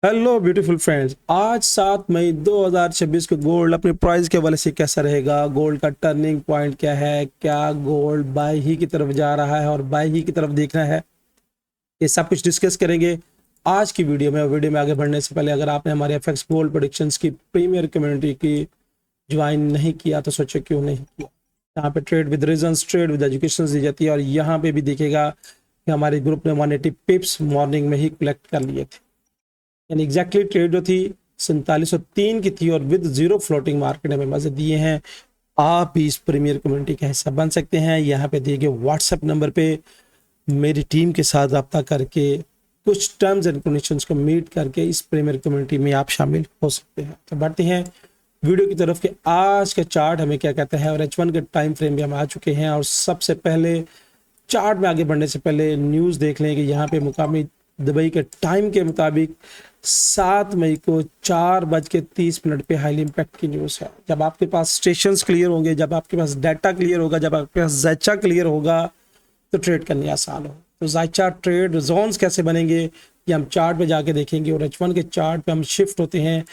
Hello beautiful friends, आज 7 मई 2026 को gold अपने प्राइस के हवाले से कैसा रहेगा, गोल्ड का टर्निंग पॉइंट क्या है, क्या गोल्ड बाय ही की तरफ जा रहा है और बाय ही की तरफ देखना है, ये सब कुछ डिस्कस करेंगे आज की वीडियो में। वीडियो में आगे बढ़ने से पहले अगर आपने हमारे एफएक्स गोल्ड प्रेडिक्शंस की प्रीमियर कम्युनिटी की ज्वाइन नहीं किया तो सोचो क्यों नहीं किया। यहाँ पे trade with reasons, trade with education दी जाती है और यहाँ पे भी देखेगा कि हमारे ग्रुप ने 180 पिप्स मॉर्निंग में ही कलेक्ट कर लिए थे, यानी एग्जैक्टली ट्रेड जो थी 4703 की थी और विद जीरो फ्लोटिंग मार्केट हमें मजे दिए हैं। आप भी इस प्रीमियर कम्युनिटी का हिस्सा बन सकते हैं। यहाँ पे दिए गए व्हाट्सएप नंबर पे मेरी टीम के साथ रब्ता करके कुछ टर्म्स एंड कंडीशंस को मीट करके इस प्रीमियर कम्युनिटी में आप शामिल हो सकते हैं। तो बढ़ते हैं वीडियो की तरफ कि आज का चार्ट हमें क्या कहता है और H1 के टाइम फ्रेम भी हम आ चुके हैं। और सबसे पहले चार्ट में आगे बढ़ने से पहले न्यूज़ देख लें कि यहाँ पे मुकामी दुबई के टाइम के मुताबिक 7 मई को 4:30 पे हाईली इम्पैक्ट की न्यूज़ है। जब आपके पास स्टेशंस क्लियर होंगे, जब आपके पास डाटा क्लियर होगा, जब आपके पास ज़ायचा क्लियर होगा तो ट्रेड करनी आसान हो। तो ज़ायचा ट्रेड जोन्स कैसे बनेंगे ये हम चार्ट पे जाके देखेंगे और H1 के चार्ट पे हम शिफ्ट होते हैं।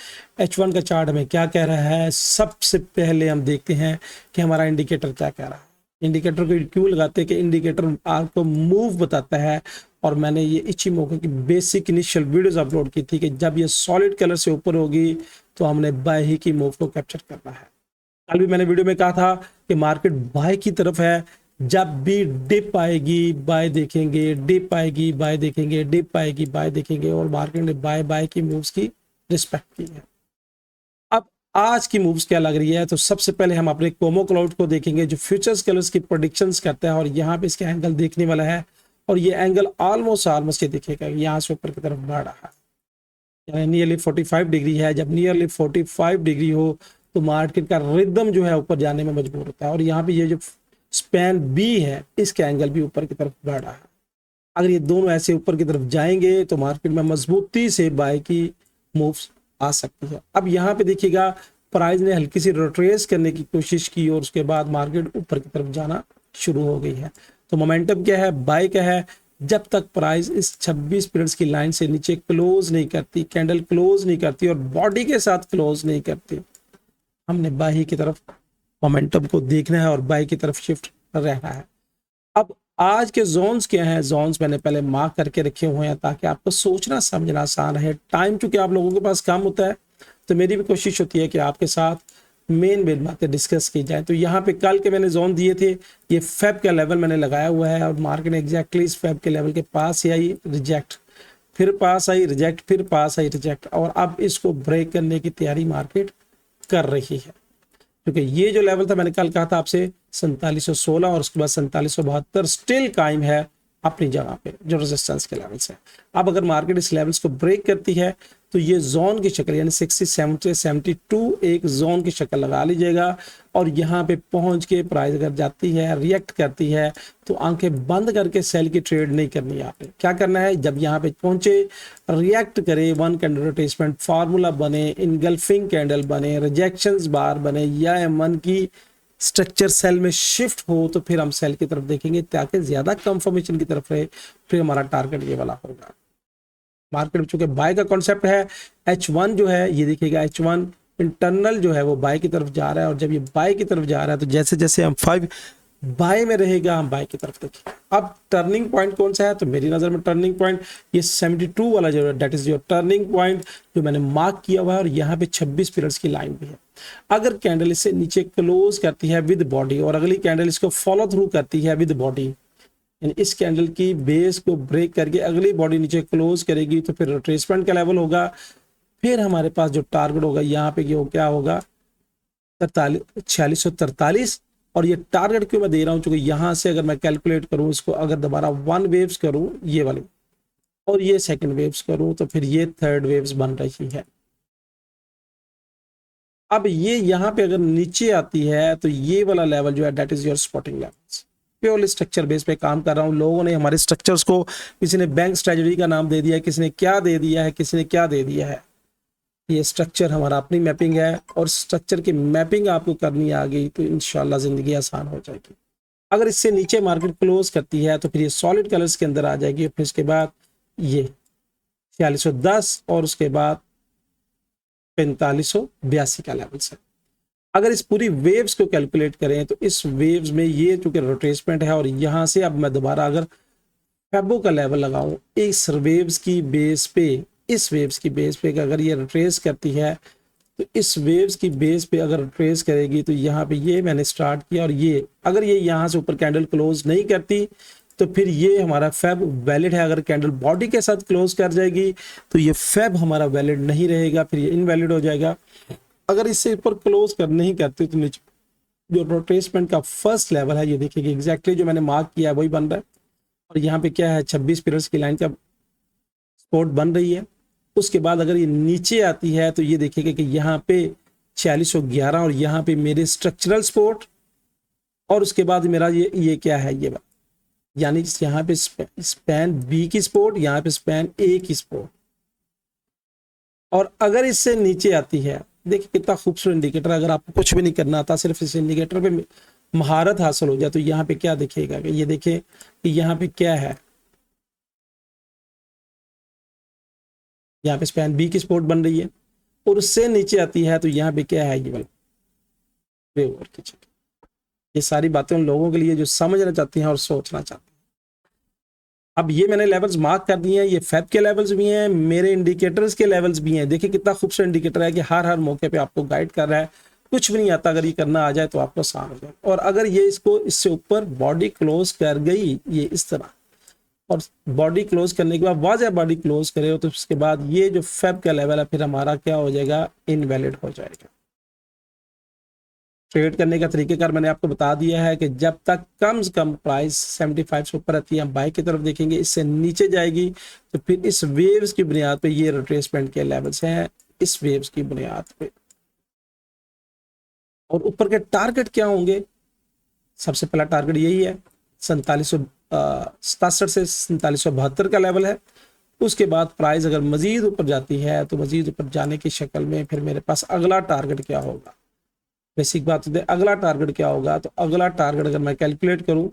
H1 का चार्ट हमें क्या कह रहा है, सबसे पहले हम देखते हैं कि हमारा इंडिकेटर क्या कह रहा है। इंडिकेटर को क्यों लगाते हैं कि इंडिकेटर आपको मूव बताता है। और मैंने ये इचिमोको की बेसिक इनिशियल वीडियोस अपलोड की थी कि जब ये सॉलिड कलर से ऊपर होगी तो हमने बाय ही की मूव को कैप्चर करना है। कल भी मैंने वीडियो में कहा था कि मार्केट बाय की तरफ है, जब भी डिप आएगी बाय देखेंगे, डिप आएगी बाय देखेंगे, डिप आएगी बाय देखेंगे और मार्केट ने बाय बाय की मूव्स की रिस्पेक्ट की है। अब आज की मूव्स क्या लग रही है, तो सबसे पहले हम अपने कोमो क्लाउड को देखेंगे जो फ्यूचर्स कलर्स की प्रेडिक्शंस करता है और यहाँ पे इसका एंगल देखने वाला है और ये एंगल ऑलमोस्ट ये दिखेगा यहाँ से ऊपर की तरफ बढ़ रहा है, यानी नियरली 45 डिग्री है। जब नियरली 45 डिग्री हो तो मार्केट का रिदम जो है ऊपर जाने में मजबूर होता है और यहाँ पे ये जो स्पैन बी है इसका एंगल भी ऊपर की तरफ बढ़ रहा है। अगर ये दोनों ऐसे ऊपर की तरफ जाएंगे तो मार्केट में मजबूती से बाय की मूव्स आ सकती है। अब यहाँ पे देखिएगा प्राइस ने हल्की सी रिट्रेस करने की कोशिश की और उसके बाद मार्केट ऊपर की तरफ जाना शुरू हो गई है। तो मोमेंटम क्या है, बाय क्या है, जब तक प्राइस इस 26 पीरियड्स की लाइन से नीचे क्लोज नहीं करती, कैंडल क्लोज नहीं करती और बॉडी के साथ क्लोज नहीं करती, हमने बाय की तरफ मोमेंटम को देखना है और बाय की तरफ शिफ्ट रहना है। अब आज के जोन्स क्या हैं, जोन्स मैंने पहले मार्क करके रखे हुए हैं ताकि आपको सोचना समझना आसान रहे। टाइम चूंकि आप लोगों के पास कम होता है तो मेरी भी कोशिश होती है कि आपके साथ मेन बातें डिस्कस की जाए। तो यहाँ पे कल के मैंने जोन दिए थे, ये फेब का लेवल मैंने लगाया हुआ है और मार्केट एग्जैक्टली इस फेब के लेवल के पास ही आई, रिजेक्ट, फिर पास आई, रिजेक्ट, फिर पास आई, रिजेक्ट और अब इसको ब्रेक करने की तैयारी मार्केट कर रही है। क्योंकि ये जो लेवल था मैंने कल कहा था आपसे 4716 और उसके बाद 4772 स्टिल कायम है अपनी जगह पे जो रेजिस्टेंस के लेवल्स है। अब अगर मार्केट इस लेवल्स को ब्रेक करती है तो ये जोन की शक्ल यानी 60, 70, 72 एक जोन की शक्ल लगा लीजिएगा और यहाँ पे पहुंच के प्राइस अगर जाती है, रिएक्ट करती है तो आंखें बंद करके सेल की ट्रेड नहीं करनी है। आपने क्या करना है, जब यहाँ पे पहुंचे रिएक्ट करे, वन कैंडल रोटेशमेंट फार्मूला बने, इनगल्फिंग कैंडल बने, रिजेक्शंस बार बने या मन की स्ट्रक्चर सेल में शिफ्ट हो तो फिर हम सेल की तरफ देखेंगे ताकि ज्यादा कंफर्मेशन की तरफ रहे। फिर हमारा टारगेट ये वाला होगा। मार्केट चूंकि बाय का कॉन्सेप्ट है, H1 जो है ये देखिएगा H1 इंटरनल जो है वो बाय की तरफ जा रहा है और जब ये बाय की तरफ जा रहा है तो जैसे जैसे हम 5 बाय में रहेगा हम बाय की तरफ देखेंगे। अब टर्निंग पॉइंट कौन सा है, तो मेरी नजर में टर्निंग पॉइंट ये 72 वाला जो है that is your turning point जो मैंने मार्क किया हुआ है और यहाँ पे 26 पीरियड्स की लाइन भी है। अगर कैंडल इससे नीचे क्लोज करती है विद बॉडी और अगली कैंडल इसको फॉलो थ्रू करती है विद बॉडी, यानी इस कैंडल की बेस को ब्रेक करके अगली बॉडी नीचे क्लोज करेगी तो फिर रिट्रेसमेंट का लेवल होगा। फिर हमारे पास जो टारगेट होगा यहाँ पे क्या होगा 4643 और ये टारगेट क्यों मैं दे रहा हूँ, क्योंकि यहाँ से अगर मैं कैलकुलेट करूँ इसको, अगर दोबारा 1 वेव्स करूँ ये वाली और ये सेकंड वेव्स करूँ तो फिर ये थर्ड वेव्स बन रही है। अब ये यहाँ पे अगर नीचे आती है तो ये वाला लेवल जो है that is your spotting levels. Purely structure base पे काम कर रहा हूँ। लोगों ने हमारे स्ट्रक्चर्स को, किसी ने बैंक स्ट्रेटजी का नाम दे दिया है, किसी ने क्या दे दिया है, किसी ने क्या दे दिया है। ये स्ट्रक्चर हमारा अपनी मैपिंग है और स्ट्रक्चर की मैपिंग आपको करनी आ गई तो इंशाल्लाह जिंदगी आसान हो जाएगी। अगर इससे नीचे मार्केट क्लोज करती है तो फिर ये सॉलिड कलर्स के अंदर आ जाएगी और फिर इसके बाद ये 4610 और उसके बाद 4582 का लेवल है। अगर इस पूरी वेव्स को कैलकुलेट करें तो इस वेव्स में ये चूंकि रोटेसमेंट है और यहां से अब मैं दोबारा अगर फेबो का लेवल लगाऊं इस वेव्स की बेस पे, इस वेव्स की बेस पे अगर ये रिट्रेस करती है तो इस वेव्स की बेस पे अगर ट्रेस करेगी तो यहाँ पे ये मैंने स्टार्ट किया और ये अगर ये यहाँ से ऊपर कैंडल क्लोज नहीं करती तो फिर ये हमारा फेब वैलिड है। अगर कैंडल बॉडी के साथ क्लोज कर जाएगी तो ये फेब हमारा वैलिड नहीं रहेगा, फिर ये इनवैलिड हो जाएगा। अगर इससे ऊपर क्लोज कर नहीं करती तो नीचे जो रोटेसमेंट का फर्स्ट लेवल है ये देखिए एग्जैक्टली जो मैंने मार्क किया है वही बन रहा है और यहाँ पे क्या है 26 पीरियड्स की लाइन का सपोर्ट बन रही है। उसके बाद अगर ये नीचे आती है तो ये देखिएगा कि यहाँ पे 4611 और यहाँ पे मेरे स्ट्रक्चरल सपोर्ट और उसके बाद मेरा ये क्या है ये बात, यानी यहाँ पे स्पैन बी की सपोर्ट, यहाँ पे स्पैन ए की सपोर्ट। और अगर इससे नीचे आती है, देखिए कितना खूबसूरत इंडिकेटर, अगर आपको कुछ भी नहीं करना आता सिर्फ इस इंडिकेटर पे महारत हासिल हो जाए तो यहाँ पे क्या दिखेगा कि ये देखें कि यहाँ पे क्या है, यहाँ पे स्पैन बी की सपोर्ट बन रही है और उससे नीचे आती है तो यहाँ पे क्या है ये वाला वेव की जगह। ये सारी बातें उन लोगों के लिए जो समझना चाहती हैं और सोचना चाहते हैं। अब ये मैंने लेवल्स मार्क कर दिए हैं, ये फेब के लेवल्स भी हैं, मेरे इंडिकेटर्स के लेवल्स भी हैं। देखिए कितना खूबसूरत इंडिकेटर है कि हर मौके पे आपको गाइड कर रहा है। कुछ भी नहीं आता, अगर ये करना आ जाए तो आपको आसान हो जाए। और अगर ये इसको इससे ऊपर बॉडी क्लोज कर गई ये इस तरह और बॉडी क्लोज करने के बाद वाज़ह बॉडी क्लोज करे तो उसके बाद ये जो फेब का लेवल है फिर हमारा क्या हो जाएगा, इनवैलिड हो जाएगा। ट्रेड करने का तरीकेकार मैंने आपको बता दिया है कि जब तक कम से कम प्राइस 75 से ऊपर आती है हम बाई की तरफ देखेंगे, इससे नीचे जाएगी तो फिर इस वेव्स की बुनियाद पे ये रिट्रेसमेंट के लेवल्स हैं, इस वेव्स की बुनियाद पे। और ऊपर के टारगेट क्या होंगे, सबसे पहला टारगेट यही है 4767 से 4772 का लेवल है। उसके बाद प्राइस अगर मजीद ऊपर जाती है तो मजीद ऊपर जाने की शक्ल में फिर मेरे पास अगला टारगेट क्या होगा, बेसिक बात है अगला टारगेट क्या होगा। तो अगला टारगेट अगर मैं कैलकुलेट करूं,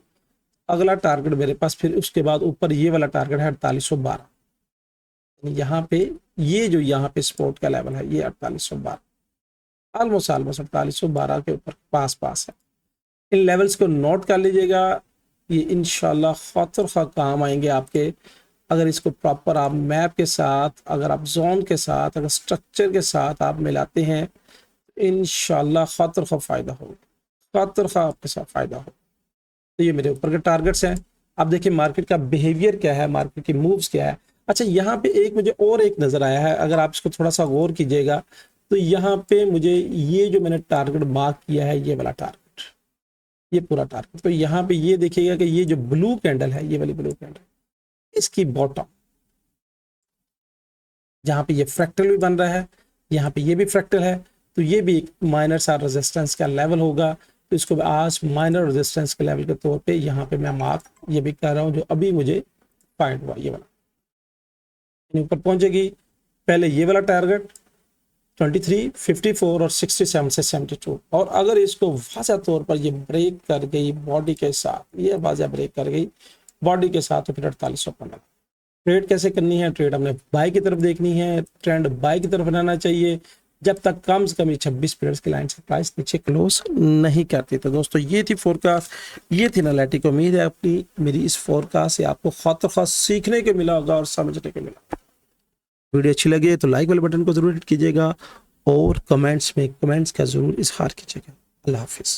अगला टारगेट मेरे पास फिर उसके बाद ऊपर ये वाला टारगेट है 4812। यहाँ पे ये जो यहाँ पे सपोर्ट का लेवल है ये 4812, ऑलमोस्ट 4812 के ऊपर पास है। इन लेवल्स को नोट कर लीजिएगा, ये इंशाल्लाह खातिर खा काम आएंगे आपके। अगर इसको प्रॉपर आप मैप के साथ, अगर आप जोन के साथ, अगर स्ट्रक्चर के साथ आप मिलाते हैं इंशाल्लाह खातिर खा फायदा होगा, खातिर खा आपके साथ फायदा हो। तो ये मेरे ऊपर के टारगेट्स हैं। अब देखिए मार्केट का बिहेवियर क्या है, मार्केट की मूव्स क्या है। अच्छा यहाँ पे एक मुझे और एक नजर आया है, अगर आप इसको थोड़ा सा गौर कीजिएगा तो यहाँ पे मुझे ये जो मैंने टारगेट मार्क किया है ये वाला टारगेट, ये पूरा टारगेट, तो यहाँ पे ये देखिएगा कि ये जो ब्लू कैंडल है, ये वाली ब्लू कैंडल, इसकी बॉटम जहाँ पे ये फ्रैक्टल भी बन रहा है, यहाँ पे ये भी फ्रैक्टल है, तो ये भी एक माइनर सा रेजिस्टेंस का लेवल होगा। तो इसको आज माइनर रेजिस्टेंस के लेवल के तौर पे यहाँ पे मैं मार्क ये भी कर रहा हूँ, जो अभी मुझे फाइंड हुआ ये वाला ऊपर पहुंचेगी। पहले ये वाला टारगेट 23, 54 और 67 से 72, और अगर इसको वाज़ह तौर पर ये ब्रेक कर गई बॉडी के साथ, ये वाज़ह ब्रेक कर गई बॉडी के साथ, तो फिर 4815। ट्रेड कैसे करनी है, ट्रेड हमने बाई की तरफ देखनी है, ट्रेंड बाई की तरफ बनाना चाहिए जब तक कम से कम 26 पीरियड्स की लाइन से प्राइस नीचे क्लोज नहीं करती। तो दोस्तों ये थी फोरकास्ट, ये थी एनालिटिक। उम्मीद है अपनी मेरी इस फोरकास्ट से आपको खातिर खास सीखने को मिला होगा और समझने को मिला। वीडियो अच्छी लगे तो लाइक वाले बटन को जरूर हिट कीजिएगा और कमेंट्स में कमेंट्स का जरूर इजहार कीजिएगा। अल्लाह हाफिज़।